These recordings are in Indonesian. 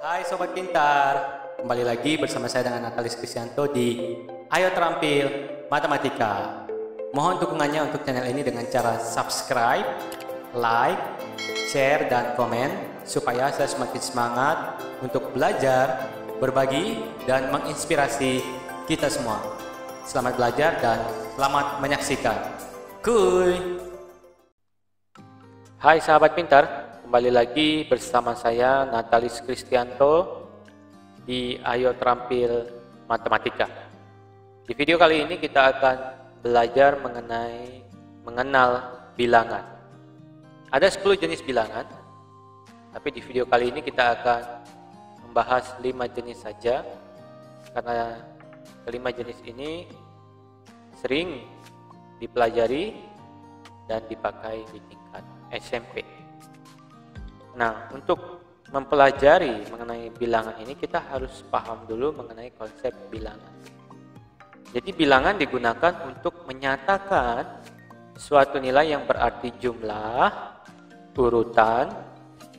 Hai Sobat Pintar, kembali lagi bersama saya dengan Natalis Kristianto di Ayo Terampil Matematika. Mohon dukungannya untuk channel ini dengan cara subscribe, like, share, dan komen supaya saya semakin semangat untuk belajar, berbagi, dan menginspirasi kita semua. Selamat belajar dan selamat menyaksikan. Kuy! Hai sahabat pintar, kembali lagi bersama saya Natalis Kristianto di Ayo Terampil Matematika. Di video kali ini kita akan belajar mengenal bilangan. Ada 10 jenis bilangan, tapi di video kali ini kita akan membahas 5 jenis saja, karena kelima jenis ini sering dipelajari dan dipakai di tingkat SMP. Nah, untuk mempelajari mengenai bilangan ini kita harus paham dulu mengenai konsep bilangan. Jadi bilangan digunakan untuk menyatakan suatu nilai yang berarti jumlah, urutan,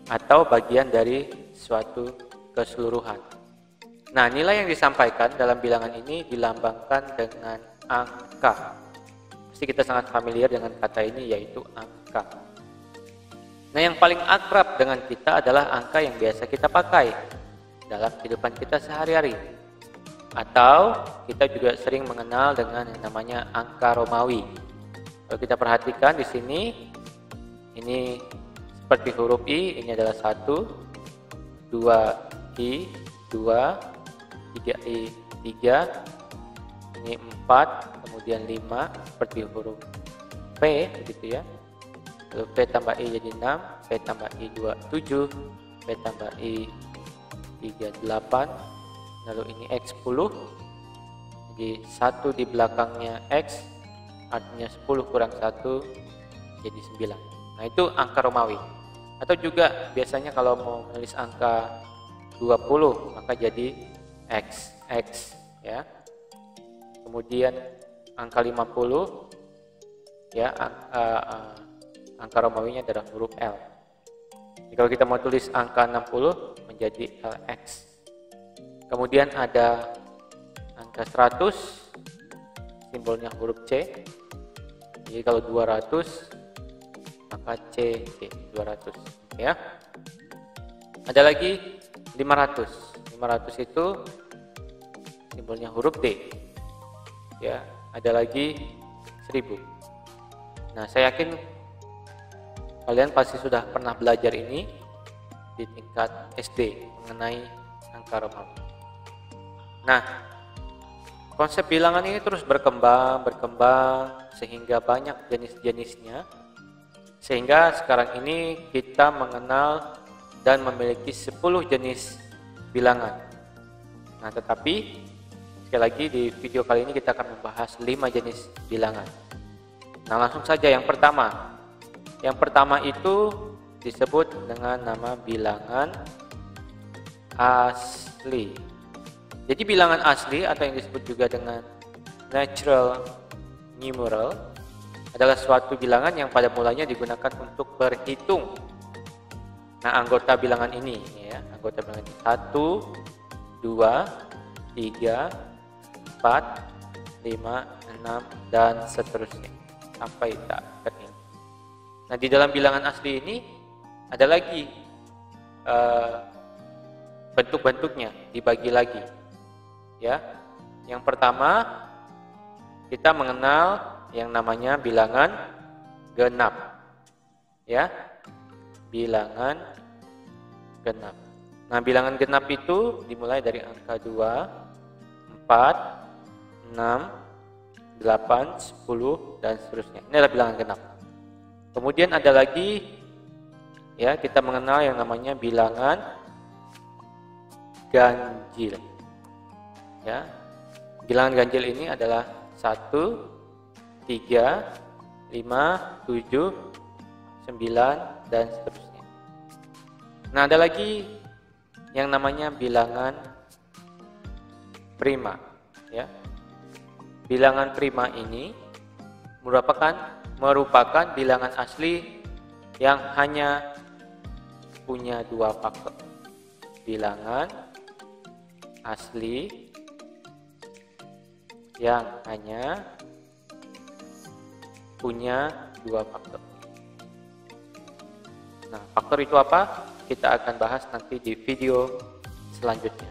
atau bagian dari suatu keseluruhan. Nah, nilai yang disampaikan dalam bilangan ini dilambangkan dengan angka. Pasti kita sangat familiar dengan kata ini, yaitu angka. Nah, yang paling akrab dengan kita adalah angka yang biasa kita pakai dalam kehidupan kita sehari-hari. Atau kita juga sering mengenal dengan yang namanya angka Romawi. Kalau kita perhatikan di sini, ini seperti huruf I, ini adalah 1, 2I, 2, 3I, 3, ini 4, kemudian 5, seperti huruf P, begitu ya. Lalu P tambah I jadi 6, P tambah I 2, 7, P tambah I 3, 8, lalu ini X 10, jadi 1 di belakangnya X, artinya 10 kurang 1, jadi 9. Nah, itu angka Romawi. Atau juga biasanya kalau mau menulis angka 20, maka jadi XX, ya. Kemudian angka 50, ya, angka Romawinya adalah huruf L. Jadi kalau kita mau tulis angka 60 menjadi LX. Kemudian ada angka 100, simbolnya huruf C. Jadi kalau 200 maka C, 200, ya. Ada lagi 500. 500 itu simbolnya huruf D. Ya, ada lagi 1000. Nah, saya yakin kalian pasti sudah pernah belajar ini di tingkat SD mengenai angka Romawi. Nah, konsep bilangan ini terus berkembang sehingga banyak jenis-jenisnya. Sehingga sekarang ini kita mengenal dan memiliki 10 jenis bilangan. Nah, tetapi sekali lagi di video kali ini kita akan membahas 5 jenis bilangan. Nah, langsung saja yang pertama. Yang pertama itu disebut dengan nama bilangan asli. Jadi bilangan asli atau yang disebut juga dengan natural numeral adalah suatu bilangan yang pada mulanya digunakan untuk berhitung. Nah, anggota bilangan ini, ya, anggota bilangan ini 1, 2, 3, 4, 5, 6, dan seterusnya sampai tak terakhir. Nah, di dalam bilangan asli ini ada lagi bentuk-bentuknya, dibagi lagi. Ya, yang pertama kita mengenal yang namanya bilangan genap. Ya, bilangan genap. Nah, bilangan genap itu dimulai dari angka 2, 4, 6, 8, 10, dan seterusnya. Ini adalah bilangan genap. Kemudian ada lagi, ya, kita mengenal yang namanya bilangan ganjil. Ya, bilangan ganjil ini adalah 1, 3, 5, 7, 9, dan seterusnya. Nah, ada lagi yang namanya bilangan prima. Ya, bilangan prima ini merupakan bilangan asli yang hanya punya 2 faktor. bilangan asli yang hanya punya 2 faktor. Nah, faktor itu apa? Kita akan bahas nanti di video selanjutnya.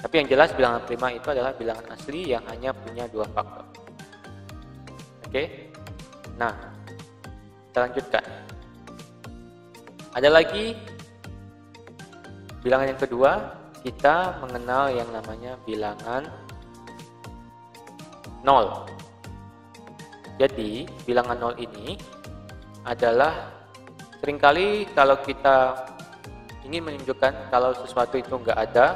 Tapi yang jelas bilangan prima itu adalah bilangan asli yang hanya punya 2 faktor. Oke. Nah, kita lanjutkan. Ada lagi bilangan yang kedua, kita mengenal yang namanya bilangan 0. Jadi, bilangan 0 ini adalah seringkali kalau kita ingin menunjukkan kalau sesuatu itu enggak ada,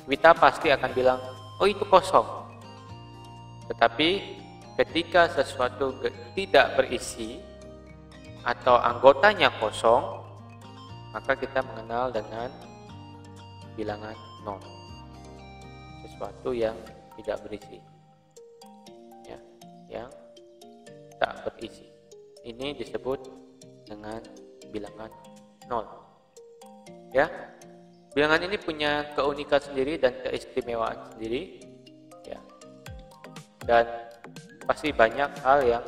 kita pasti akan bilang, oh itu kosong. Tetapi ketika sesuatu tidak berisi atau anggotanya kosong, maka kita mengenal dengan bilangan 0. Sesuatu yang tidak berisi. Ya, yang tak berisi. Ini disebut dengan bilangan 0. Ya. Bilangan ini punya keunikan sendiri dan keistimewaan sendiri. Ya. Dan pasti banyak hal yang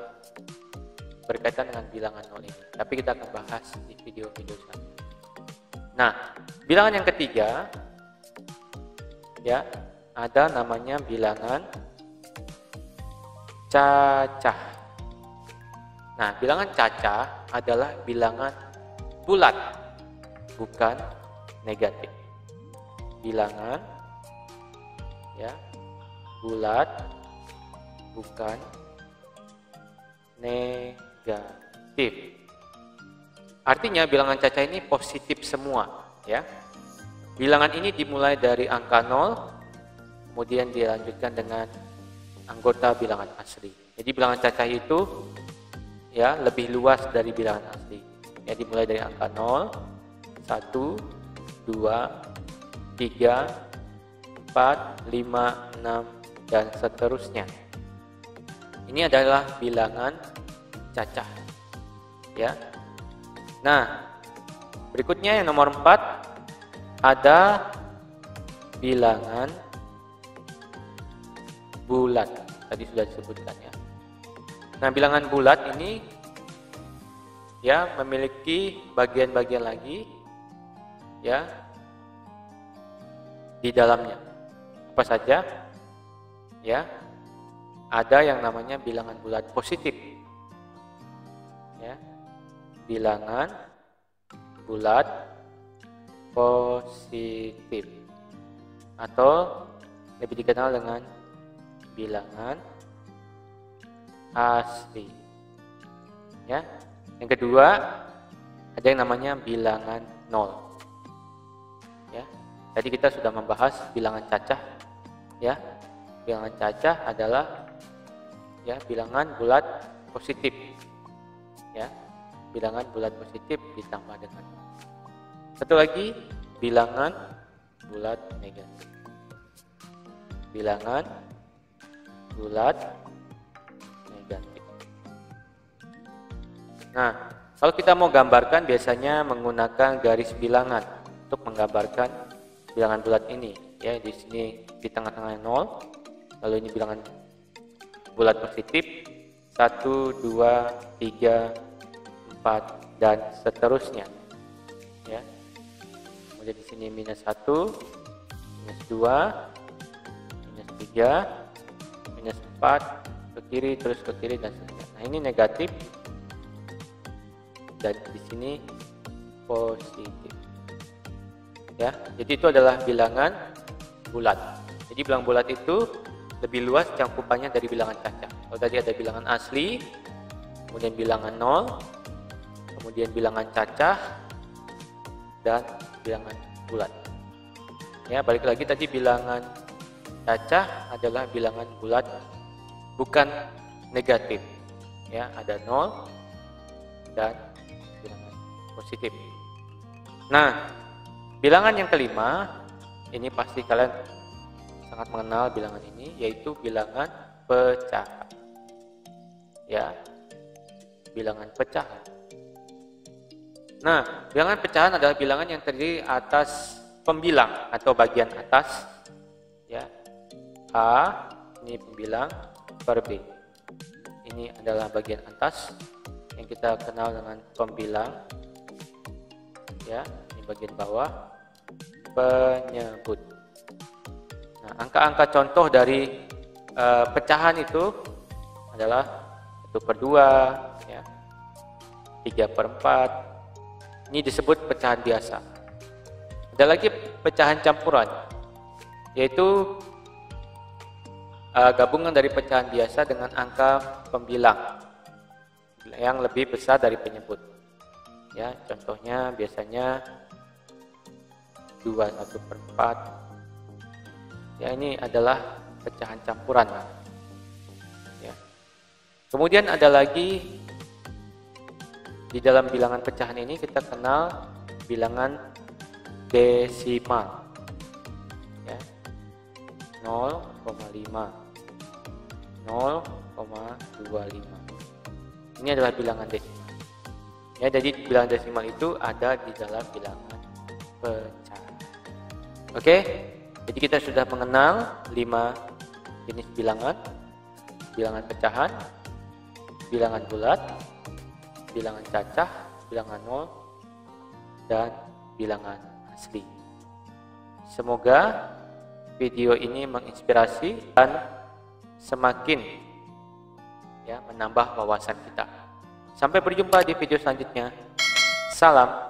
berkaitan dengan bilangan 0 ini. Tapi kita akan bahas di video-video selanjutnya. Nah, bilangan yang ketiga, ya, ada namanya bilangan cacah. Nah, bilangan cacah adalah bilangan bulat, bukan negatif. Bilangan, ya, bulat, bukan negatif. Artinya bilangan cacah ini positif semua, ya. Bilangan ini dimulai dari angka 0, kemudian dilanjutkan dengan anggota bilangan asli. Jadi bilangan cacah itu, ya, lebih luas dari bilangan asli. Ya, dimulai dari angka 0, 1, 2, 3, 4, 5, 6, dan seterusnya. Ini adalah bilangan cacah, ya. Nah, berikutnya yang nomor 4 ada bilangan bulat. Tadi sudah disebutkan, ya. Nah, bilangan bulat ini, ya, memiliki bagian-bagian lagi, ya, di dalamnya. Apa saja? Ya, ada yang namanya bilangan bulat positif, ya, bilangan bulat positif, atau lebih dikenal dengan bilangan asli, ya. Yang kedua, ada yang namanya bilangan 0, ya. Tadi kita sudah membahas bilangan cacah, ya. Bilangan cacah adalah, ya, bilangan bulat positif, ya. Bilangan bulat positif ditambah dengan satu lagi, bilangan bulat negatif. Bilangan bulat negatif. Nah, kalau kita mau gambarkan biasanya menggunakan garis bilangan untuk menggambarkan bilangan bulat ini. Ya, di sini di tengah-tengahnya 0, lalu ini bilangan bulat positif 1, 2, 3, 4, dan seterusnya, ya. Kemudian di sini minus 1, minus 2, minus 3, minus 4, ke kiri, terus ke kiri, dan seterusnya. Nah, ini negatif, dan di sini positif, ya. Jadi itu adalah bilangan bulat. Jadi bilangan bulat itu lebih luas cakupannya dari bilangan cacah. Kalau tadi ada bilangan asli, kemudian bilangan 0, kemudian bilangan cacah, dan bilangan bulat. Ya, balik lagi tadi bilangan cacah adalah bilangan bulat bukan negatif. Ya, ada 0 dan bilangan positif. Nah, bilangan yang kelima, ini pasti kalian sangat mengenal bilangan ini, yaitu bilangan pecahan. Ya, bilangan pecahan. Nah, bilangan pecahan adalah bilangan yang terdiri atas pembilang atau bagian atas, ya. A ini pembilang per B. Ini adalah bagian atas yang kita kenal dengan pembilang, ya. Ini bagian bawah penyebut. Nah, angka-angka contoh dari pecahan itu adalah 1/2, ya, 3/4. Ini disebut pecahan biasa. Ada lagi pecahan campuran, yaitu gabungan dari pecahan biasa dengan angka pembilang yang lebih besar dari penyebut. Ya, contohnya biasanya 2/1/4. Ya, ini adalah pecahan campuran. Ya. Kemudian ada lagi di dalam bilangan pecahan ini kita kenal bilangan desimal. Ya. 0,5, 0,25. Ini adalah bilangan desimal. Ya, jadi bilangan desimal itu ada di dalam bilangan pecahan. Oke, jadi kita sudah mengenal 5 jenis bilangan: bilangan pecahan, bilangan bulat, bilangan cacah, bilangan nol, dan bilangan asli. Semoga video ini menginspirasi dan semakin, ya, menambah wawasan kita. Sampai berjumpa di video selanjutnya. Salam.